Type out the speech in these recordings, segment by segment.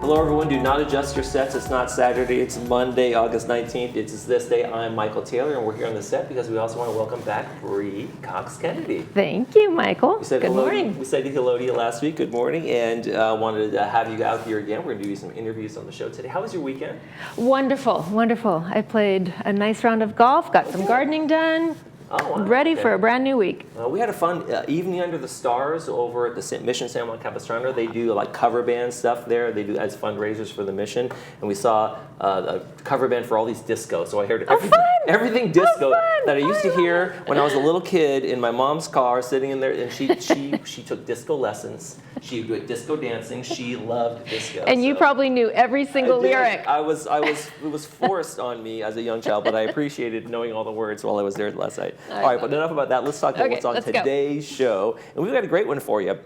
Hello everyone, do not adjust your sets. It's not Saturday, it's Monday, August 19th. It's This Day. I'm Michael Taylor and we're here on the set because we also want to welcome back Bree Cox-Kennedy. Thank you, Michael. Good morning. We said hello to you last week, good morning, and wanted to have you out here again. We're going to do some interviews on the show today. How was your weekend? Wonderful, wonderful. I played a nice round of golf, got some gardening done. Oh, wow. Ready for a brand new week. We had a fun evening under the stars over at the Mission San Juan Capistrano. They do like cover band stuff there. They do as fundraisers for the mission. And we saw a cover band for all these discos. So I heard everything disco that I used to hear when I was a little kid in my mom's car sitting in there. And she took disco lessons. She would do disco dancing. She loved disco. And you probably knew every single lyric. It was forced on me as a young child, but I appreciated knowing all the words while I was there last night. All right, but enough about that. Let's talk about what's on today's show. And we've got a great one for you.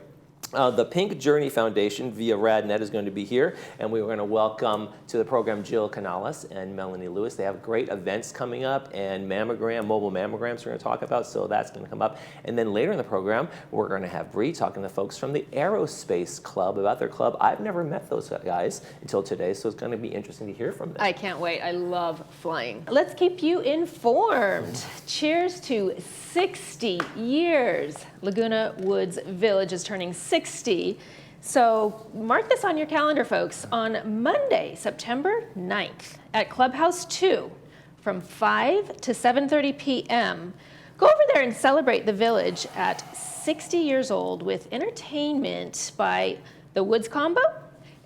The Pink Journey Foundation via RadNet is going to be here, and we are going to welcome to the program Jill Canales and Melanie Lewis. They have great events coming up and mobile mammograms we're going to talk about, so that's going to come up. And then later in the program, we're going to have Bree talking to folks from the Aerospace Club about their club. I've never met those guys until today, so it's going to be interesting to hear from them. I can't wait. I love flying. Let's keep you informed. Cheers to 60 years. Laguna Woods Village is turning 60. So mark this on your calendar, folks. On Monday, September 9th at Clubhouse 2 from 5 to 7:30 p.m., go over there and celebrate the village at 60 years old with entertainment by the Woods Combo.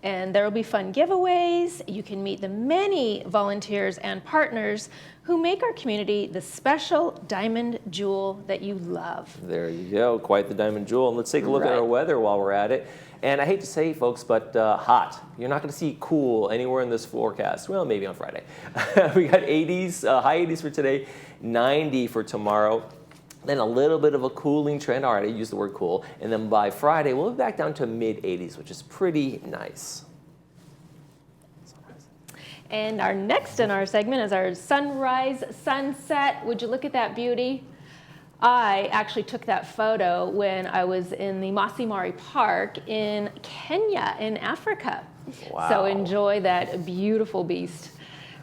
And there will be fun giveaways. You can meet the many volunteers and partners who make our community the special diamond jewel that you love. There you go, quite the diamond jewel. And let's take a look at our weather while we're at it. And I hate to say, folks, but hot. You're not going to see cool anywhere in this forecast. Well, maybe on Friday. We got 80s, high 80s for today, 90 for tomorrow. Then a little bit of a cooling trend. All right, I used the word cool. And then by Friday, we'll be back down to mid-80s, which is pretty nice. And our next in our segment is our sunrise sunset. Would you look at that beauty? I actually took that photo when I was in the Masai Mara Park in Kenya in Africa. Wow. So enjoy that beautiful beast.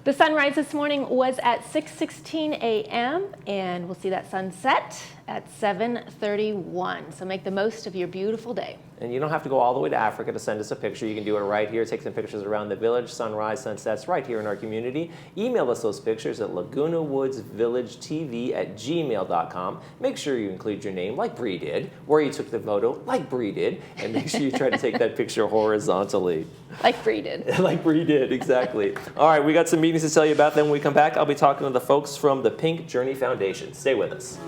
The sunrise this morning was at 6:16 a.m. and we'll see that sunset at 7:31. So make the most of your beautiful day. And you don't have to go all the way to Africa to send us a picture. You can do it right here. Take some pictures around the village, sunrise, sunsets, right here in our community. Email us those pictures at lagunawoodsvillagetv@gmail.com. Make sure you include your name, like Bree did, where you took the photo, like Bree did, and make sure you try to take that picture horizontally. Like Bree did. Like Bree did, exactly. All right, we got some meetings to tell you about. Then when we come back, I'll be talking to the folks from the Pink Journey Foundation. Stay with us.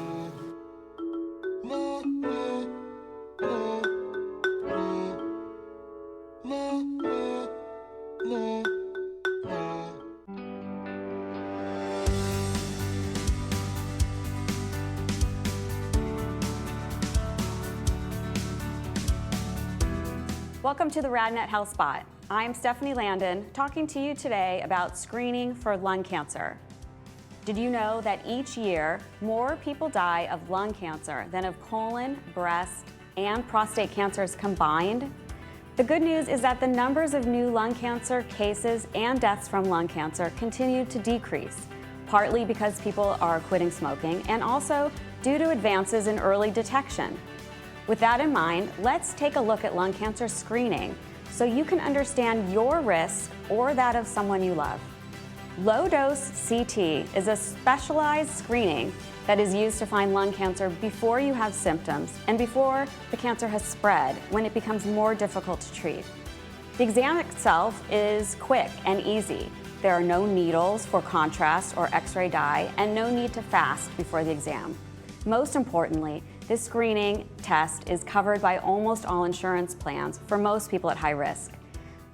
Welcome to the RadNet Health Spot. I'm Stephanie Landon, talking to you today about screening for lung cancer. Did you know that each year, more people die of lung cancer than of colon, breast, and prostate cancers combined? The good news is that the numbers of new lung cancer cases and deaths from lung cancer continue to decrease, partly because people are quitting smoking and also due to advances in early detection. With that in mind, let's take a look at lung cancer screening so you can understand your risk or that of someone you love. Low-dose CT is a specialized screening that is used to find lung cancer before you have symptoms and before the cancer has spread, when it becomes more difficult to treat. The exam itself is quick and easy. There are no needles for contrast or X-ray dye and no need to fast before the exam. Most importantly, this screening test is covered by almost all insurance plans for most people at high risk.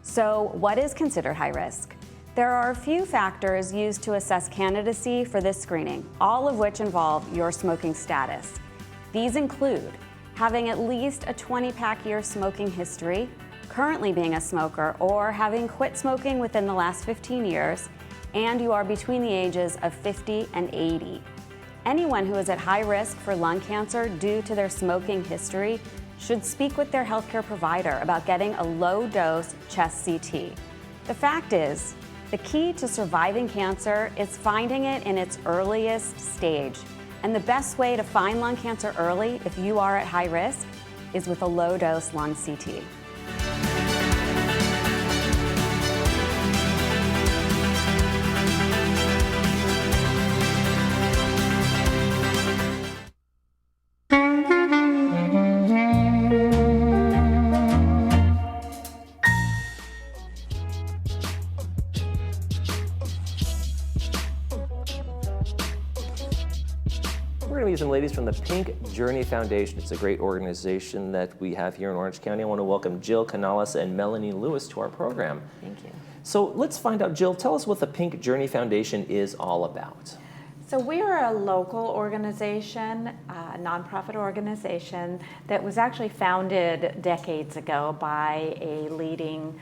So what is considered high risk? There are a few factors used to assess candidacy for this screening, all of which involve your smoking status. These include having at least a 20-pack year smoking history, currently being a smoker, or having quit smoking within the last 15 years, and you are between the ages of 50 and 80. Anyone who is at high risk for lung cancer due to their smoking history should speak with their healthcare provider about getting a low-dose chest CT. The fact is, the key to surviving cancer is finding it in its earliest stage. And the best way to find lung cancer early, if you are at high risk, is with a low-dose lung CT. We're going to meet some ladies from the Pink Journey Foundation. It's a great organization that we have here in Orange County. I want to welcome Jill Canales and Melanie Lewis to our program. Thank you. So let's find out, Jill, tell us what the Pink Journey Foundation is all about. So we are a local organization, a nonprofit organization that was actually founded decades ago by a leading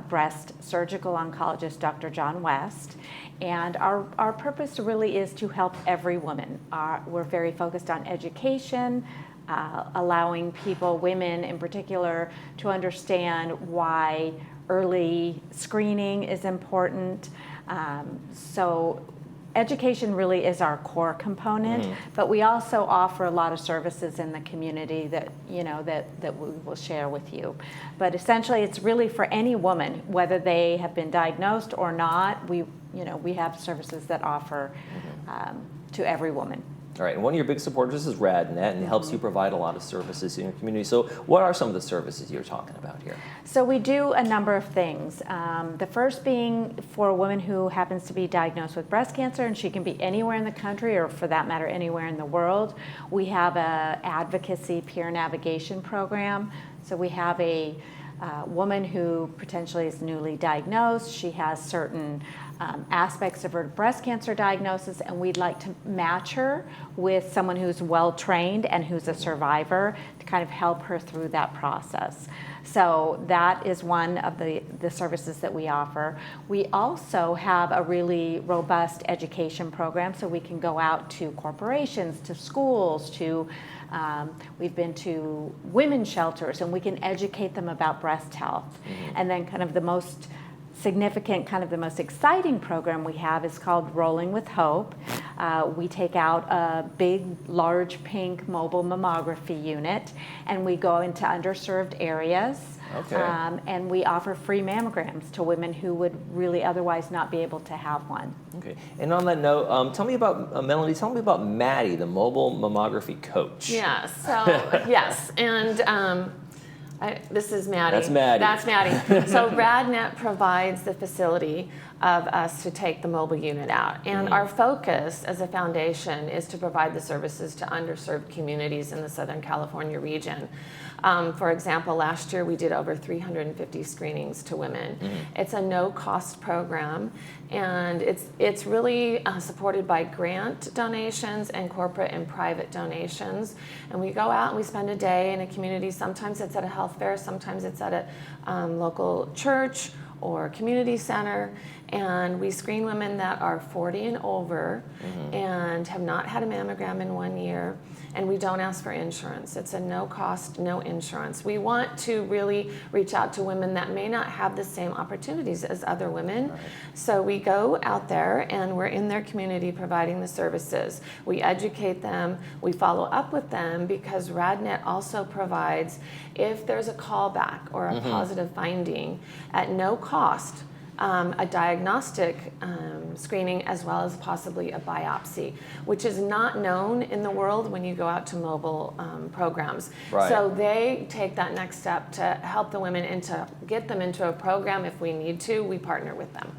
breast surgical oncologist, Dr. John West. And our purpose really is to help every woman. We're very focused on education, allowing people, women in particular, to understand why early screening is important. So education really is our core component, but we also offer a lot of services in the community that that we will share with you. But essentially, it's really for any woman, whether they have been diagnosed or not. We have services that offer to every woman. All right, and one of your big supporters is RadNet, and it helps you provide a lot of services in your community. So what are some of the services you're talking about here? So we do a number of things. The first being for a woman who happens to be diagnosed with breast cancer, and she can be anywhere in the country, or for that matter, anywhere in the world. We have a advocacy peer navigation program. So we have a woman who potentially is newly diagnosed. She has certain aspects of her breast cancer diagnosis, and we'd like to match her with someone who's well-trained and who's a survivor to kind of help her through that process. So that is one of the services that we offer. We also have a really robust education program, so we can go out to corporations, to schools, we've been to women's shelters, and we can educate them about breast health. And then kind of the most significant, kind of the most exciting program we have is called Rolling with Hope. We take out a big, large pink mobile mammography unit, and we go into underserved areas. Okay. And we offer free mammograms to women who would really otherwise not be able to have one. Okay. And on that note, tell me about, Melanie, tell me about Maddie, the mobile mammography coach. Yeah, so, yes, and this is Maddie. That's Maddie. That's Maddie. So RadNet provides the facility of us to take the mobile unit out. And our focus as a foundation is to provide the services to underserved communities in the Southern California region. For example, last year we did over 350 screenings to women. It's a no-cost program, and it's really supported by grant donations and corporate and private donations. And we go out and we spend a day in a community. Sometimes it's at a health fair, sometimes it's at a local church or community center, and we screen women that are 40 and over and have not had a mammogram in 1 year, and we don't ask for insurance. It's a no cost, no insurance. We want to really reach out to women that may not have the same opportunities as other women. So we go out there and we're in their community providing the services. We educate them, we follow up with them, because RadNet also provides, if there's a callback or a positive finding, at no cost, a diagnostic screening, as well as possibly a biopsy, which is not known in the world when you go out to mobile programs. Right. So they take that next step to help the women and to get them into a program. If we need to, we partner with them.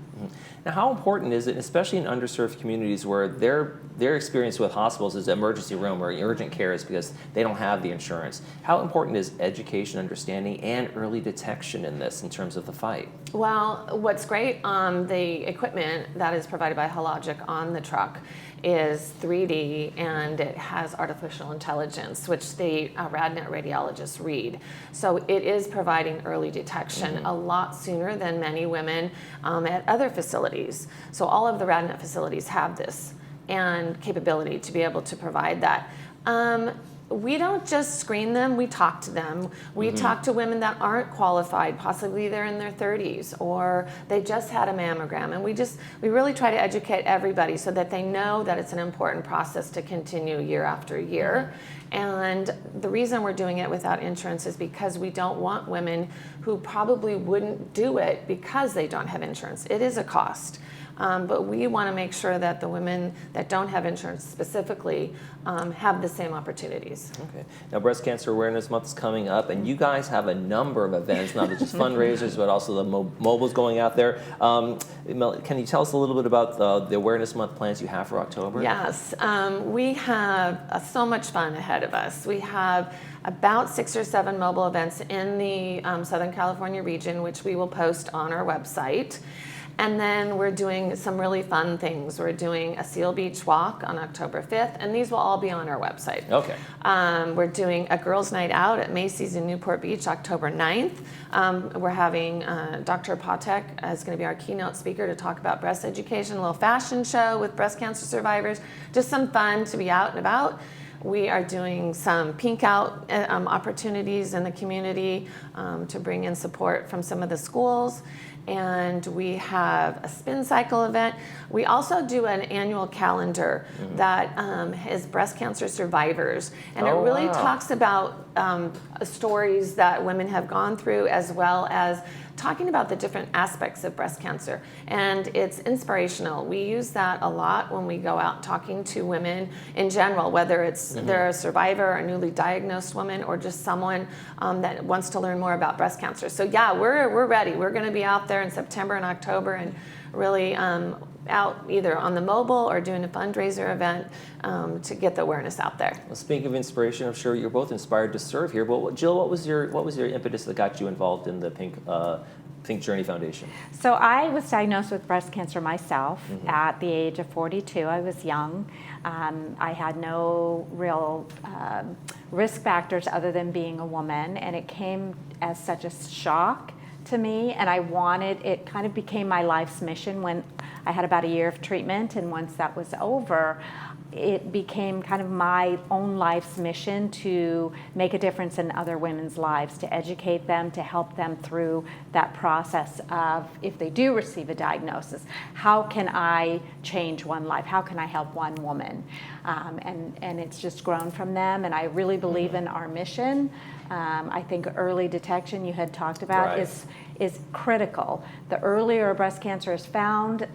Now, how important is it, especially in underserved communities where their experience with hospitals is emergency room or urgent care is because they don't have the insurance? How important is education, understanding, and early detection in this in terms of the fight? Well, what's great on the equipment that is provided by Hologic on the truck is 3D, and it has artificial intelligence, which the RadNet radiologists read. So it is providing early detection a lot sooner than many women at other facilities. So all of the RadNet facilities have this and capability to be able to provide that. We don't just screen them, we talk to them. We talk to women that aren't qualified, possibly they're in their 30s or they just had a mammogram. And we really try to educate everybody so that they know that it's an important process to continue year after year. And the reason we're doing it without insurance is because we don't want women who probably wouldn't do it because they don't have insurance. It is a cost. But we want to make sure that the women that don't have insurance specifically have the same opportunities. Okay. Now, Breast Cancer Awareness Month is coming up, and you guys have a number of events, not just fundraisers, but also the mobiles going out there. Can you tell us a little bit about the Awareness Month plans you have for October? Yes. We have so much fun ahead of us. We have about 6 or 7 mobile events in the Southern California region, which we will post on our website. And then we're doing some really fun things. We're doing a Seal Beach walk on October 5th, and these will all be on our website. Okay. We're doing a girls' night out at Macy's in Newport Beach, October 9th. We're having Dr. Patek is going to be our keynote speaker to talk about breast education, a little fashion show with breast cancer survivors, just some fun to be out and about. We are doing some pink out opportunities in the community to bring in support from some of the schools. And we have a spin cycle event. We also do an annual calendar that is breast cancer survivors. And it really talks about stories that women have gone through, as well as talking about the different aspects of breast cancer. And it's inspirational. We use that a lot when we go out talking to women in general, whether it's they're a survivor, a newly diagnosed woman, or just someone that wants to learn more about breast cancer. So yeah, we're ready. We're going to be out there in September and October, and really out either on the mobile or doing a fundraiser event to get the awareness out there. Well, speaking of inspiration, I'm sure you're both inspired to serve here. But Jill, what was your impetus that got you involved in the Pink Journey Foundation? So I was diagnosed with breast cancer myself at the age of 42. I was young. I had no real risk factors other than being a woman, and it came as such a shock to me, and it kind of became my life's mission when I had about a year of treatment, and once that was over, it became kind of my own life's mission to make a difference in other women's lives, to educate them, to help them through that process of, if they do receive a diagnosis, how can I change one life? How can I help one woman? And it's just grown from them, and I really believe in our mission. I think early detection you had talked about is critical. The earlier breast cancer is found,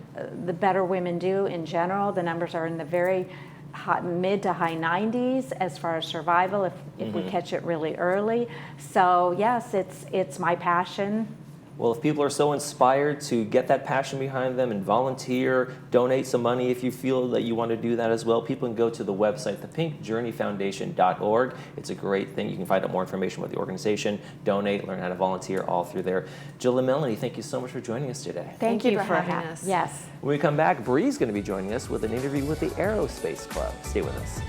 the better women do in general. The numbers are in the very mid to high 90s as far as survival if we catch it really early. So yes, it's my passion. Well, if people are so inspired to get that passion behind them and volunteer, donate some money if you feel that you want to do that as well, people can go to the website, thepinkjourneyfoundation.org. It's a great thing. You can find out more information about the organization, donate, learn how to volunteer, all through there. Jill and Melanie, thank you so much for joining us today. Thank you for having us. Yes. When we come back, Bree's going to be joining us with an interview with the Aerospace Club. Stay with us.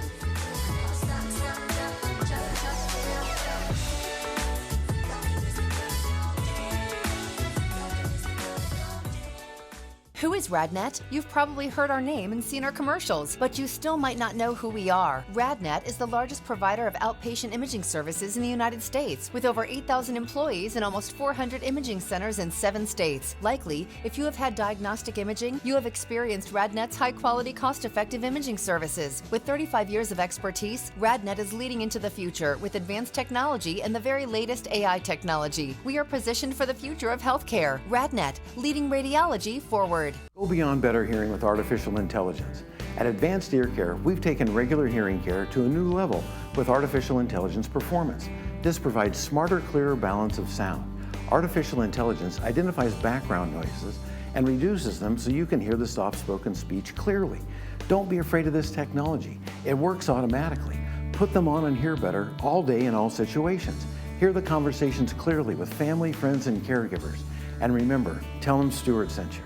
Who is RadNet? You've probably heard our name and seen our commercials, but you still might not know who we are. RadNet is the largest provider of outpatient imaging services in the United States, with over 8,000 employees and almost 400 imaging centers in 7 states. Likely, if you have had diagnostic imaging, you have experienced RadNet's high-quality, cost-effective imaging services. With 35 years of expertise, RadNet is leading into the future with advanced technology and the very latest AI technology. We are positioned for the future of healthcare. RadNet, leading radiology forward. Go beyond better hearing with artificial intelligence. At Advanced Ear Care, we've taken regular hearing care to a new level with artificial intelligence performance. This provides smarter, clearer balance of sound. Artificial intelligence identifies background noises and reduces them so you can hear the soft-spoken speech clearly. Don't be afraid of this technology. It works automatically. Put them on and hear better all day in all situations. Hear the conversations clearly with family, friends, and caregivers. And remember, tell them Stuart sent you.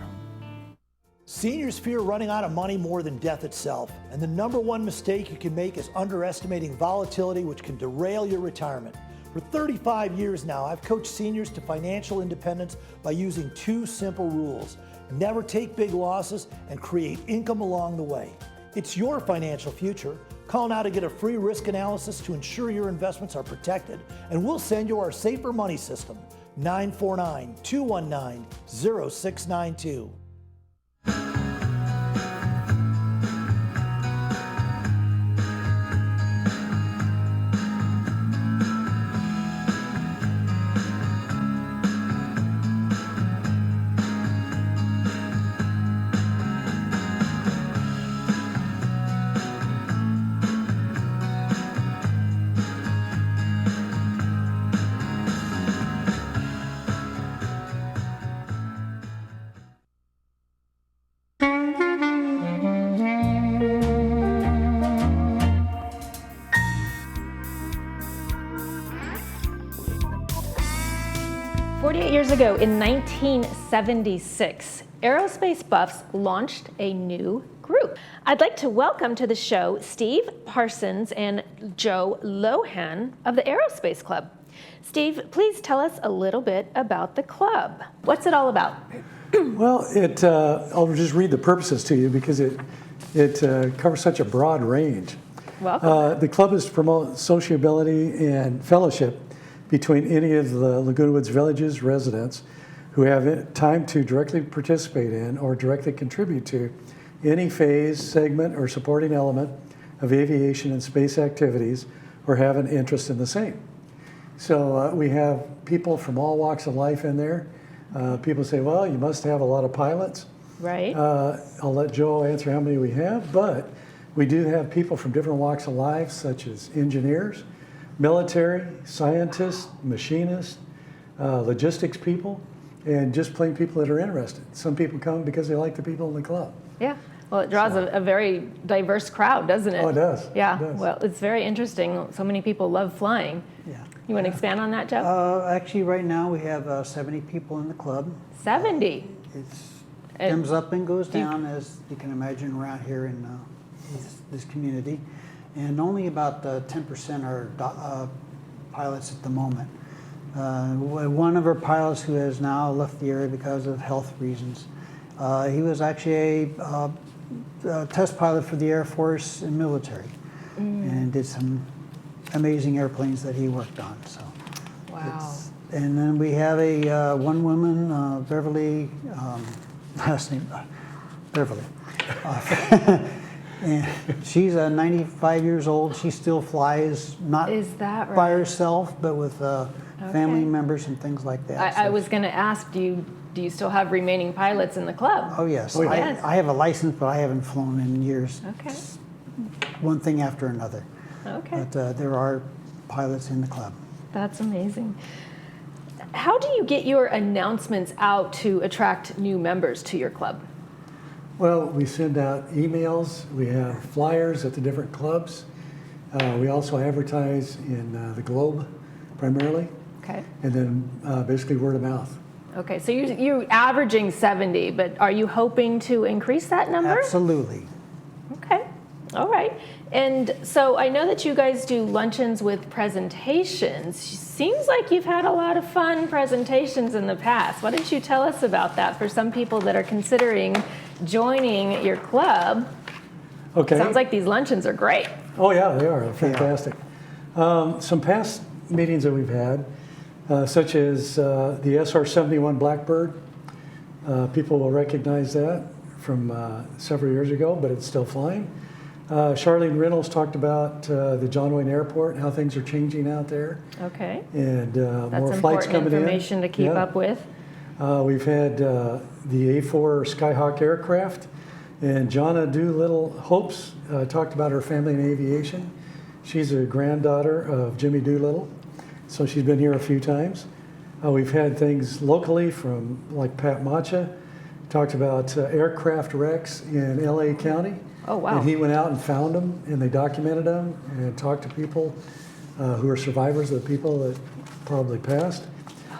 Seniors fear running out of money more than death itself, and the #1 mistake you can make is underestimating volatility, which can derail your retirement. For 35 years now, I've coached seniors to financial independence by using 2 simple rules. Never take big losses and create income along the way. It's your financial future. Call now to get a free risk analysis to ensure your investments are protected, and we'll send you our Safer Money System, 949-219-0692. Years ago, in 1976, aerospace buffs launched a new group. I'd like to welcome to the show Steve Parsons and Joe Lohan of the Aerospace Club. Steve, please tell us a little bit about the club. What's it all about? Well, I'll just read the purposes to you because it covers such a broad range. Welcome. The club is to promote sociability and fellowship between any of the Laguna Woods Village's residents who have time to directly participate in or directly contribute to any phase, segment, or supporting element of aviation and space activities or have an interest in the same. So we have people from all walks of life in there. People say, well, you must have a lot of pilots. Right. I'll let Joe answer how many we have, but we do have people from different walks of life, such as engineers, military, scientists, machinists, logistics people, and just plain people that are interested. Some people come because they like the people in the club. Yeah. Well, it draws a very diverse crowd, doesn't it? Oh, it does. Yeah. It does. Well, it's very interesting. So many people love flying. Yeah. You want to expand on that, Joe? Actually, right now we have 70 people in the club. 70. It And comes up and goes do you- down, as you can imagine, around here in this community. And only about 10% are pilots at the moment. One of our pilots who has now left the area because of health reasons. He was actually a test pilot for the Air Force and military, and did some amazing airplanes that he worked on. So, Wow. and then we have a one woman, Beverly, last name Beverly. And she's 95 years old. She still flies, not Is that by right? herself, but with family members and things like that. I So- was going to ask, do you still have remaining pilots in the club? Oh, yes. Oh, yeah. Yes. I have a license, but I haven't flown in years. Okay. One thing after another. Okay. But there are pilots in the club. That's amazing. How do you get your announcements out to attract new members to your club? Well, we send out emails. We have flyers at the different clubs. We also advertise in the Globe primarily, Okay. and then basically word of mouth. Okay, so you're averaging 70, but are you hoping to increase that number? Absolutely. Okay, all right. And so I know that you guys do luncheons with presentations. Seems like you've had a lot of fun presentations in the past. Why don't you tell us about that for some people that are considering joining your club? Okay. Sounds like these luncheons are great. Oh yeah, they are fantastic. Some past meetings that we've had, such as the SR-71 Blackbird. People will recognize that from several years ago, but it's still flying. Charlene Reynolds talked about the John Wayne Airport and how things are changing out there, Okay, and that's more flights important coming in. information to keep Yeah. up with. We've had the A4 Skyhawk aircraft, and Jonna Doolittle Hopes talked about her family in aviation. She's a granddaughter of Jimmy Doolittle, so she's been here a few times. We've had things locally from like Pat Macha, talked about aircraft wrecks in LA County. Oh, wow. And he went out and found them, and they documented them and talked to people who are survivors of the people that probably passed.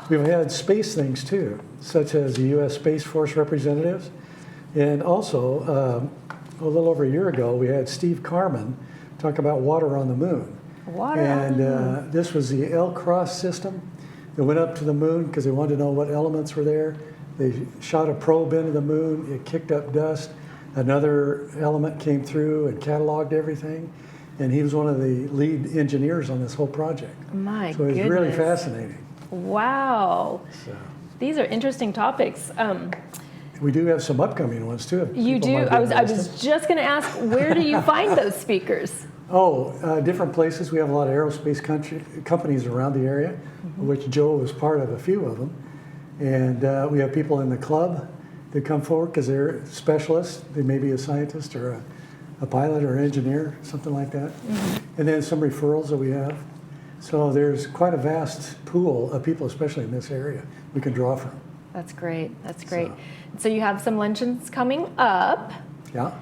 We've had space things too, such as the U.S. Space Force representatives. And also, a little over a year ago, we had Steve Carman talk about water on the moon. Water on the moon. This was the L-Cross system that went up to the moon because they wanted to know what elements were there. They shot a probe into the moon, it kicked up dust. Another element came through and cataloged everything. and he was one of the lead engineers on this whole project. My So it was goodness. really fascinating. Wow. So These are interesting topics. we do have some upcoming ones too. if You people do? might be I was interested. just going to ask, where do you find those speakers? Different places. We have a lot of aerospace companies around the area, which Joe was part of a few of them. And we have people in the club that come forward because they're specialists. They may be a scientist or a pilot or engineer, something like that. And then some referrals that we have. So there's quite a vast pool of people, especially in this area, we can draw from. That's great. That's great. So you have some luncheons coming up. Yeah.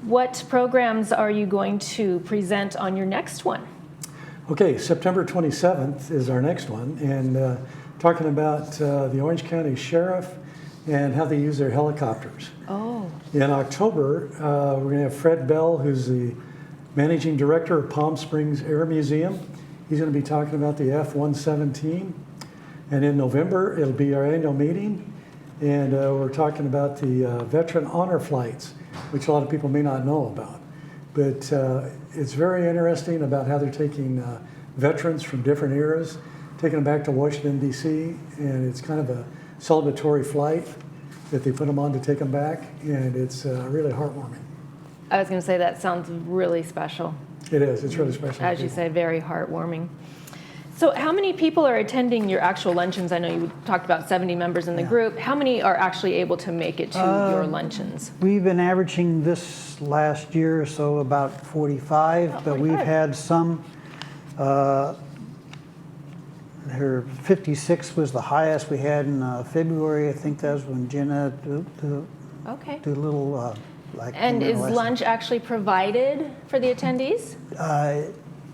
What programs are you going to present on your next one? Okay, September 27th is our next one, and talking about the Orange County Sheriff and how they use their helicopters. Oh. In October, we're going to have Fred Bell, who's the managing director of Palm Springs Air Museum. He's going to be talking about the F-117. And in November, it'll be our annual meeting, and we're talking about the veteran honor flights, which a lot of people may not know about. But it's very interesting about how they're taking veterans from different eras, taking them back to Washington, D.C., and it's kind of a celebratory flight that they put them on to take them back, and it's really heartwarming. I was going to say that sounds really special. It is. It's really special. As you say, very heartwarming. So how many people are attending your actual luncheons? I know you talked about 70 members in the group. How many are actually able to make it to your luncheons? We've been averaging this last year or so about 45, but we've had some, her 56 was the highest we had in February. I think that was when Jenna Okay. did a little like. And is lunch actually provided for the attendees?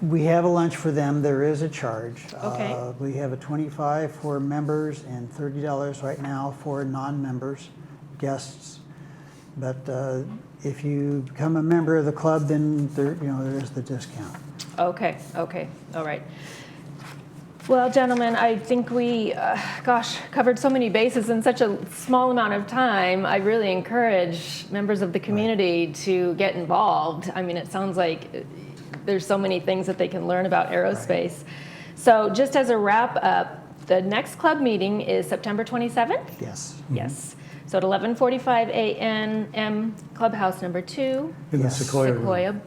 We have a lunch for them. There is a charge. Okay. We have a $25 for members and $30 right now for non-members, guests. But if you become a member of the club, then there is the discount. Okay, okay, all right. Well, gentlemen, I think we, covered so many bases in such a small amount of time. I really encourage members of the community to get involved. I mean, it sounds like there's so many things that they can learn about aerospace. Right. So just as a wrap up, the next club meeting is September 27th? Yes. Yes. So at 11:45 a.m. Clubhouse number 2. In the Sequoia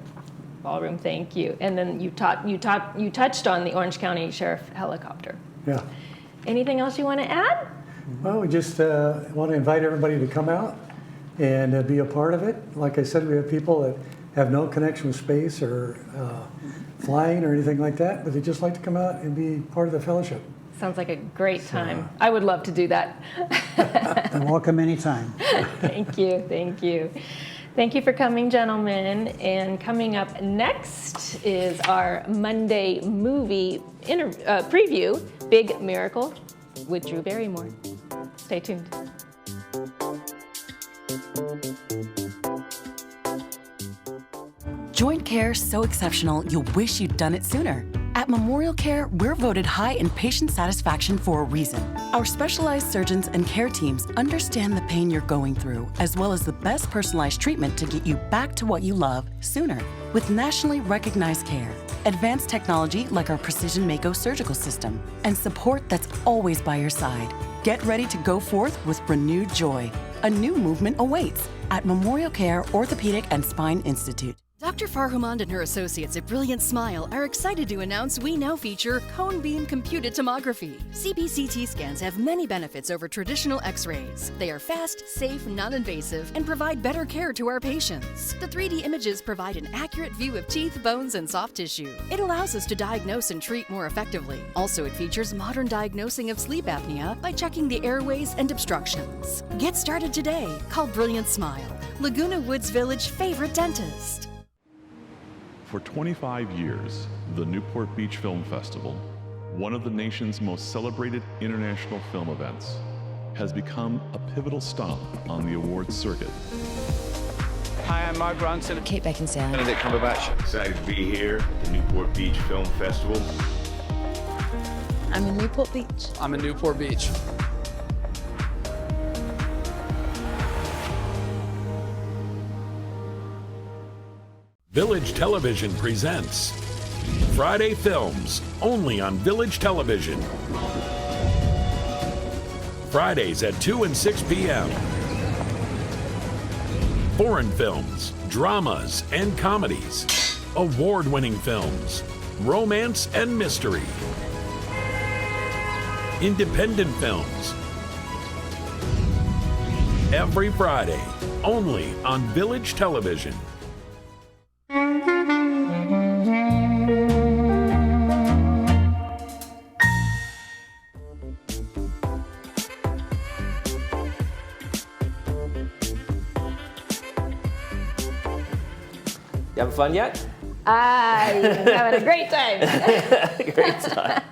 Ballroom, thank you. And then you touched on the Orange County Sheriff helicopter. Yeah. Anything else you want to add? Well, we just want to invite everybody to come out and be a part of it. Like I said, we have people that have no connection with space or flying or anything like that, but they just like to come out and be part of the fellowship. Sounds like a great time. I would love to do that. And welcome anytime. Thank you, thank you. Thank you for coming, gentlemen. And coming up next is our Monday movie preview, Big Miracle, with Drew Barrymore. Stay tuned. Joint care so exceptional, you'll wish you'd done it sooner. At Memorial Care, we're voted high in patient satisfaction for a reason. Our specialized surgeons and care teams understand the pain you're going through, as well as the best personalized treatment to get you back to what you love sooner. With nationally recognized care, advanced technology like our Precision Mako surgical system, and support that's always by your side. Get ready to go forth with renewed joy. A new movement awaits at Memorial Care Orthopedic and Spine Institute. Dr. Farhumand and her associates at Brilliant Smile are excited to announce we now feature cone beam computed tomography. CBCT scans have many benefits over traditional x-rays. They are fast, safe, non-invasive, and provide better care to our patients. The 3D images provide an accurate view of teeth, bones, and soft tissue. It allows us to diagnose and treat more effectively. Also, it features modern diagnosing of sleep apnea by checking the airways and obstructions. Get started today. Call Brilliant Smile, Laguna Woods Village favorite dentist. For 25 years, the Newport Beach Film Festival, one of the nation's most celebrated international film events, has become a pivotal stop on the awards circuit. Hi, I'm Mark Ronson. Kate Beckinsale. Benedict Cumberbatch. Excited to be here at the Newport Beach Film Festival. I'm in Newport Beach. I'm in Newport Beach. Village Television presents Friday Films, only on Village Television. Fridays at 2 and 6 p.m. Foreign films, dramas, and comedies. Award-winning films, romance and mystery. Independent films. Every Friday, only on Village Television. You having fun yet? I'm having a great time. Great time.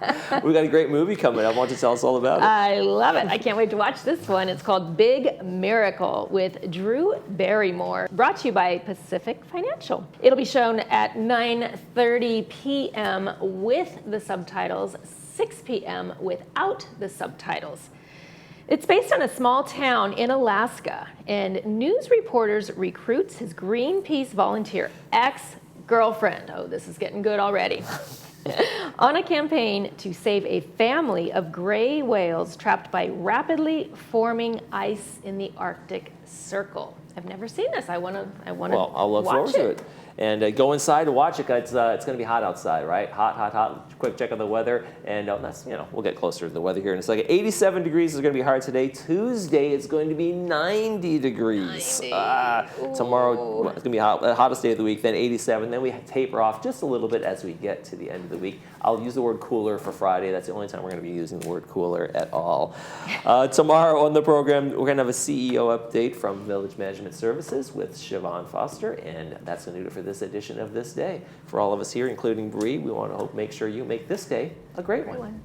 We've got a great movie coming up. Why don't you tell us all about it? I love it. I can't wait to watch this one. It's called Big Miracle with Drew Barrymore, brought to you by Pacific Financial. It'll be shown at 9:30 p.m. with the subtitles, 6 p.m. without the subtitles. It's based on a small town in Alaska, and news reporters recruits his Greenpeace volunteer ex-girlfriend, oh, this is getting good already, on a campaign to save a family of gray whales trapped by rapidly forming ice in the Arctic Circle. I've never seen this. I want to Well, I'll look forward to it. And go inside to watch it. It's going to be hot outside, right? Hot, hot, hot. Quick check on the weather. And that's, we'll get closer to the weather here in a second. 87 degrees is going to be hard today. Tuesday, it's going to be 90 degrees. Tomorrow, it's going to be hot, hottest day of the week, then 87. Then we taper off just a little bit as we get to the end of the week. I'll use the word cooler for Friday. That's the only time we're going to be using the word cooler at all. Tomorrow on the program, we're going to have a CEO update from Village Management Services with Siobhan Foster. And that's going to do it for this edition of This Day. For all of us here, including Bree, we want to make sure you make this day a great one.